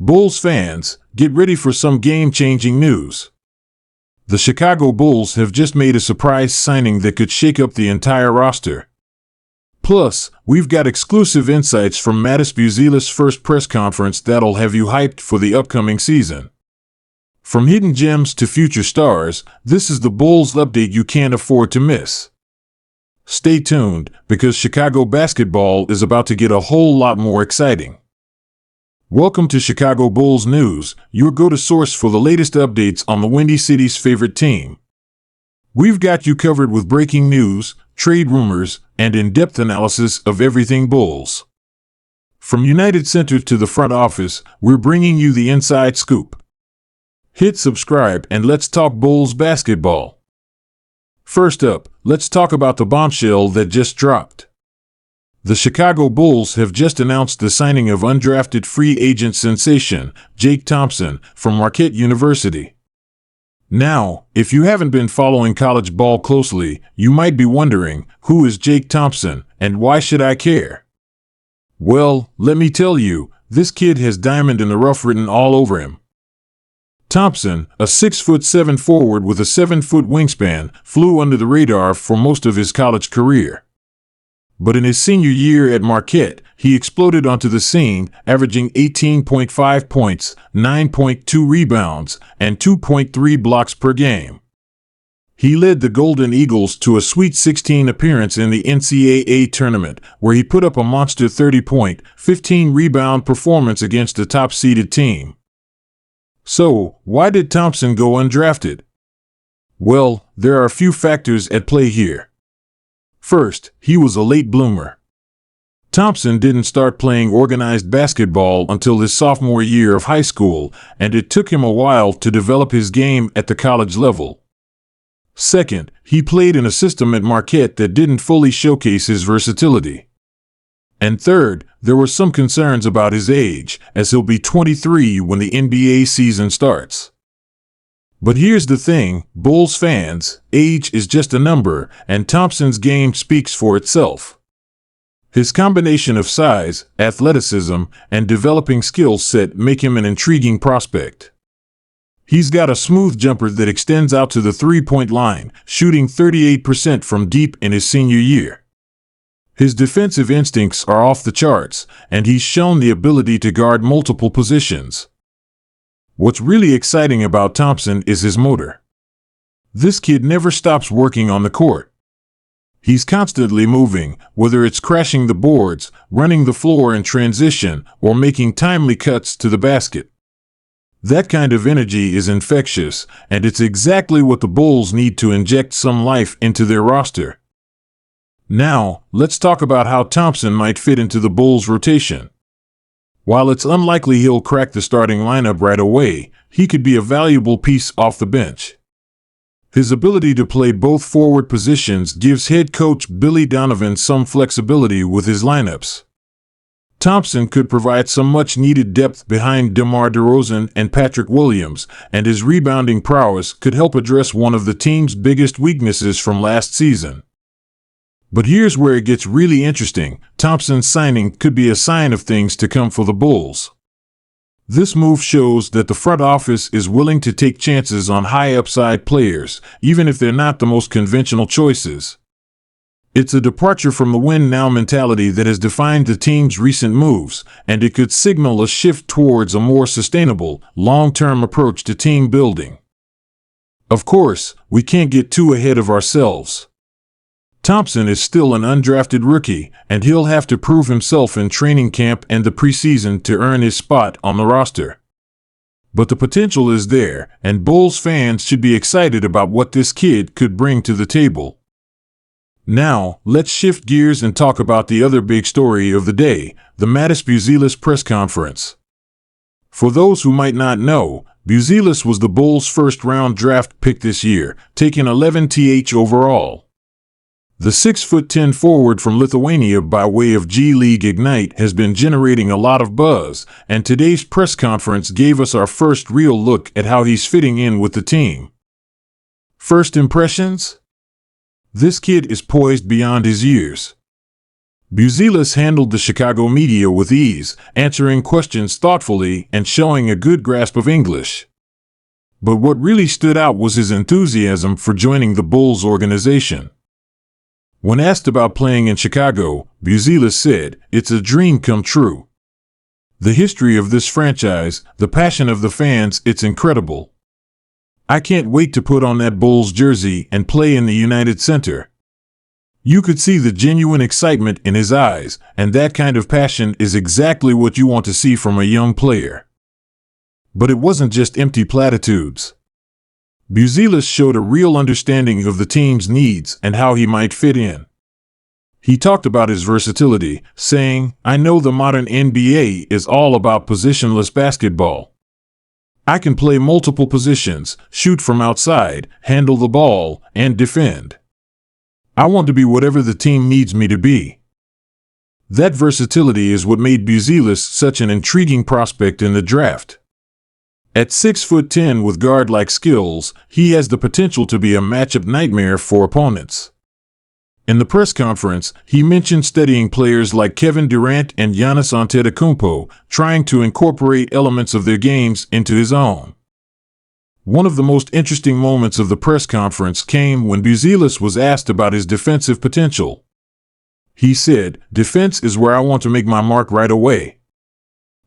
Bulls fans, get ready for some game-changing news. The Chicago Bulls have just made a surprise signing that could shake up the entire roster. Plus, we've got exclusive insights from Matas Buzelis' first press conference that'll have you hyped for the upcoming season. From hidden gems to future stars, this is the Bulls update you can't afford to miss. Stay tuned, because Chicago basketball is about to get a whole lot more exciting. Welcome to Chicago Bulls News, your go-to source for the latest updates on the Windy City's favorite team. We've got you covered with breaking news, trade rumors, and in-depth analysis of everything Bulls. From United Center to the front office, we're bringing you the inside scoop. Hit subscribe and let's talk Bulls basketball. First up, let's talk about the bombshell that just dropped. The Chicago Bulls have just announced the signing of undrafted free agent sensation, Jake Thompson, from Marquette University. Now, if you haven't been following college ball closely, you might be wondering, who is Jake Thompson, and why should I care? Well, let me tell you, this kid has diamond in the rough written all over him. Thompson, a 6'7" forward with a 7-foot wingspan, flew under the radar for most of his college career. But in his senior year at Marquette, he exploded onto the scene, averaging 18.5 points, 9.2 rebounds, and 2.3 blocks per game. He led the Golden Eagles to a Sweet 16 appearance in the NCAA tournament, where he put up a monster 30-point, 15-rebound performance against a top-seeded team. So, why did Thompson go undrafted? Well, there are a few factors at play here. First, he was a late bloomer. Thompson didn't start playing organized basketball until his sophomore year of high school, and it took him a while to develop his game at the college level. Second, he played in a system at Marquette that didn't fully showcase his versatility. And third, there were some concerns about his age, as he'll be 23 when the NBA season starts. But here's the thing, Bulls fans, age is just a number, and Thompson's game speaks for itself. His combination of size, athleticism, and developing skill set make him an intriguing prospect. He's got a smooth jumper that extends out to the three-point line, shooting 38% from deep in his senior year. His defensive instincts are off the charts, and he's shown the ability to guard multiple positions. What's really exciting about Thompson is his motor. This kid never stops working on the court. He's constantly moving, whether it's crashing the boards, running the floor in transition, or making timely cuts to the basket. That kind of energy is infectious, and it's exactly what the Bulls need to inject some life into their roster. Now, let's talk about how Thompson might fit into the Bulls' rotation. While it's unlikely he'll crack the starting lineup right away, he could be a valuable piece off the bench. His ability to play both forward positions gives head coach Billy Donovan some flexibility with his lineups. Thompson could provide some much-needed depth behind DeMar DeRozan and Patrick Williams, and his rebounding prowess could help address one of the team's biggest weaknesses from last season. But here's where it gets really interesting. Thompson's signing could be a sign of things to come for the Bulls. This move shows that the front office is willing to take chances on high-upside players, even if they're not the most conventional choices. It's a departure from the win-now mentality that has defined the team's recent moves, and it could signal a shift towards a more sustainable, long-term approach to team building. Of course, we can't get too ahead of ourselves. Thompson is still an undrafted rookie, and he'll have to prove himself in training camp and the preseason to earn his spot on the roster. But the potential is there, and Bulls fans should be excited about what this kid could bring to the table. Now, let's shift gears and talk about the other big story of the day, the Matas Buzelis Press Conference. For those who might not know, Buzelis was the Bulls' first-round draft pick this year, taking 11th overall. The 6'10" forward from Lithuania by way of G League Ignite has been generating a lot of buzz, and today's press conference gave us our first real look at how he's fitting in with the team. First impressions? This kid is poised beyond his years. Buzelis handled the Chicago media with ease, answering questions thoughtfully and showing a good grasp of English. But what really stood out was his enthusiasm for joining the Bulls organization. When asked about playing in Chicago, Buzelis said, "It's a dream come true. The history of this franchise, the passion of the fans, it's incredible. I can't wait to put on that Bulls jersey and play in the United Center." You could see the genuine excitement in his eyes, and that kind of passion is exactly what you want to see from a young player. But it wasn't just empty platitudes. Buzelis showed a real understanding of the team's needs and how he might fit in. He talked about his versatility, saying, "I know the modern NBA is all about positionless basketball. I can play multiple positions, shoot from outside, handle the ball, and defend. I want to be whatever the team needs me to be." That versatility is what made Buzelis such an intriguing prospect in the draft. At 6'10" with guard-like skills, he has the potential to be a matchup nightmare for opponents. In the press conference, he mentioned studying players like Kevin Durant and Giannis Antetokounmpo, trying to incorporate elements of their games into his own. One of the most interesting moments of the press conference came when Buzelis was asked about his defensive potential. He said, "Defense is where I want to make my mark right away.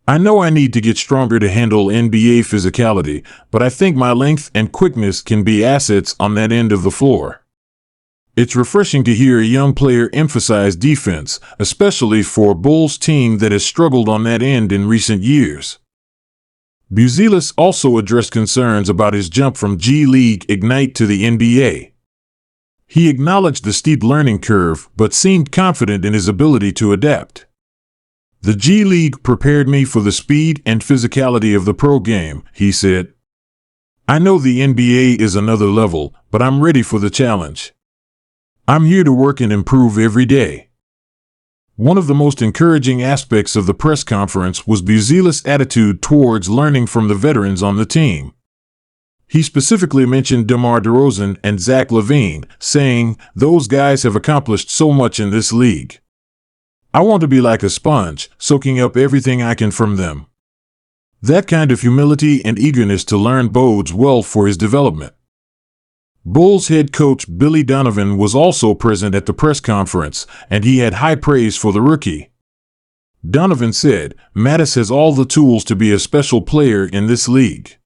I know I need to get stronger to handle NBA physicality, but I think my length and quickness can be assets on that end of the floor." It's refreshing to hear a young player emphasize defense, especially for a Bulls team that has struggled on that end in recent years. Buzelis also addressed concerns about his jump from G League Ignite to the NBA. He acknowledged the steep learning curve, but seemed confident in his ability to adapt. "The G League prepared me for the speed and physicality of the pro game," he said. "I know the NBA is another level, but I'm ready for the challenge. I'm here to work and improve every day." One of the most encouraging aspects of the press conference was Buzelis' attitude towards learning from the veterans on the team. He specifically mentioned DeMar DeRozan and Zach LaVine, saying, "Those guys have accomplished so much in this league. I want to be like a sponge, soaking up everything I can from them." That kind of humility and eagerness to learn bodes well for his development. Bulls head coach Billy Donovan was also present at the press conference, and he had high praise for the rookie. Donovan said, "Matas has all the tools to be a special player in this league.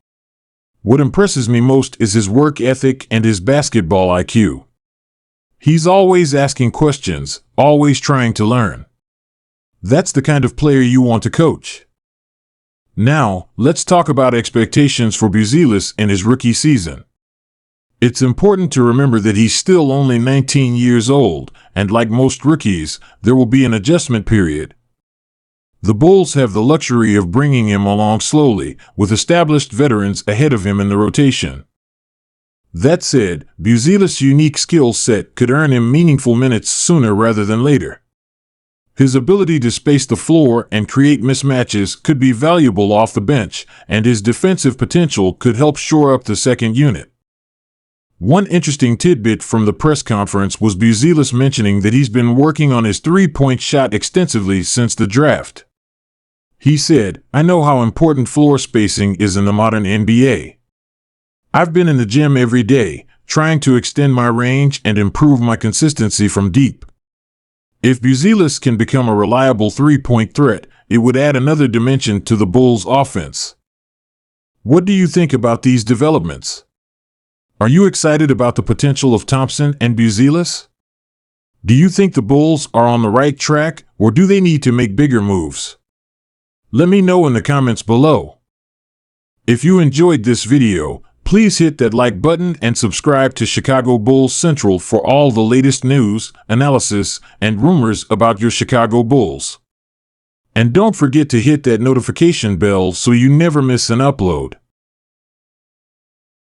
What impresses me most is his work ethic and his basketball IQ. He's always asking questions, always trying to learn. That's the kind of player you want to coach." Now, let's talk about expectations for Buzelis in his rookie season. It's important to remember that he's still only 19 years old, and like most rookies, there will be an adjustment period. The Bulls have the luxury of bringing him along slowly, with established veterans ahead of him in the rotation. That said, Buzelis' unique skill set could earn him meaningful minutes sooner rather than later. His ability to space the floor and create mismatches could be valuable off the bench, and his defensive potential could help shore up the second unit. One interesting tidbit from the press conference was Buzelis mentioning that he's been working on his three-point shot extensively since the draft. He said, "I know how important floor spacing is in the modern NBA. I've been in the gym every day, trying to extend my range and improve my consistency from deep." If Buzelis can become a reliable three-point threat, it would add another dimension to the Bulls' offense. What do you think about these developments? Are you excited about the potential of Thompson and Buzelis? Do you think the Bulls are on the right track, or do they need to make bigger moves? Let me know in the comments below. If you enjoyed this video, please hit that like button and subscribe to Chicago Bulls Central for all the latest news, analysis, and rumors about your Chicago Bulls. And don't forget to hit that notification bell so you never miss an upload.